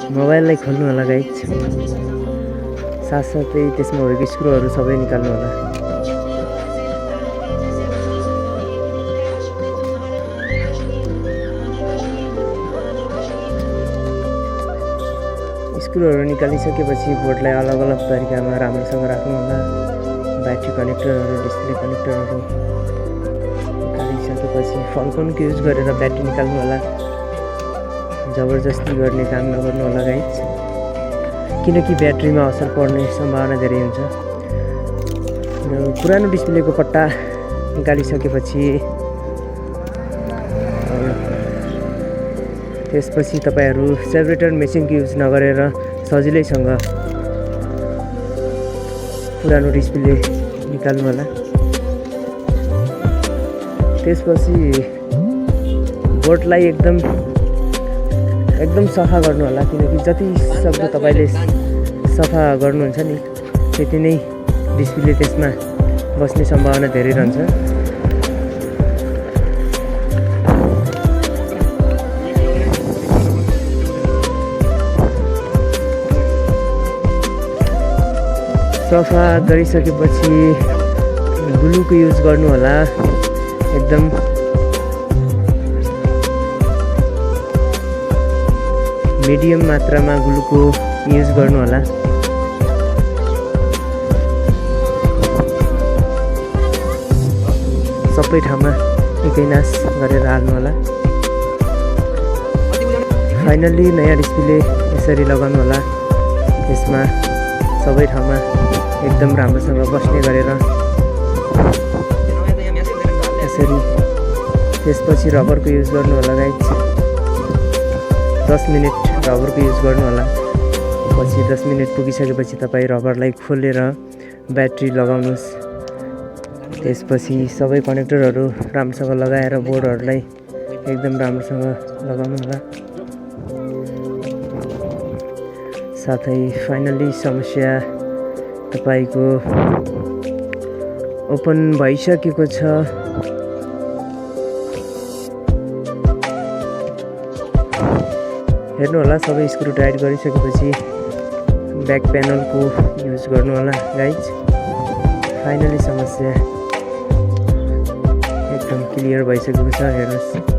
मोबाइललाई खोल्नु होला गाइज। साथसाथै त्यसमा भएको स्क्रुहरू सबै निकाल्नु होला। स्क्रुहरू निकालिसकेपछि बोर्डलाई अलग अलग तरिकामा राम्रोसँग राख्नु होला। ब्याट्री कनेक्टरहरू, डिस्प्ले कनेक्टरहरू निकालिसकेपछि फल्कोनको युज गरेर ब्याट्री निकाल्नु होला। जबरजस्ती गर्ने काम नगर्नु होला गाइज, किनकि ब्याट्रीमा असर पर्ने सम्भावना धेरै हुन्छ। पुरानो डिस्प्लेको पट्टा निकालिसकेपछि त्यसपछि तपाईहरू सेपरेटर मेसिनको युज नगरेर सजिलैसँग पुरानो डिस्प्ले निकाल्नु होला। त्यसपछि बोर्डलाई एकदम सफा गर्नु होला, किनकि जति सक्दो तपाईले सफा गर्नुहुन्छ नि त्यति नै डिस्प्ले त्यसमा बस्ने सम्भावना धेरै रहन्छ। सफा गरिसकेपछि ग्लुको युज गर्नु होला। एकदम मिडियम मात्रामा ग्लुको युज गर्नु होला। सबै ठाउँमा एकैनास गरेर हाल्नु होला। फाइनल्ली नयाँ डिस्प्ले यसरी लगाउनु होला। यसमा सबै ठाउँमा एकदम राम्रोसँग बस्ने गरेर यसरी। त्यसपछि रबरको युज गर्नु होला गाइज। 10 मिनट रबरको युज गर्नु होला। पछि 10 मिनट पुगिसकेपछि तपाईँ रबरलाई खोलेर ब्याट्री लगाउनुहोस्। त्यसपछि सबै कनेक्टरहरू राम्रोसँग लगाएर बोर्डहरूलाई एकदम राम्रोसँग लगाउनु होला। साथै फाइनल्ली समस्या तपाईको ओपन भइसकेको छ। हेर्नु होला, सबै स्क्रु टाइट गरिसकेपछि ब्याक प्यानलको युज गर्नु होला गाइज। फाइनली समस्या एकदम क्लियर भइसकेको छ। हेर्नुहोस्।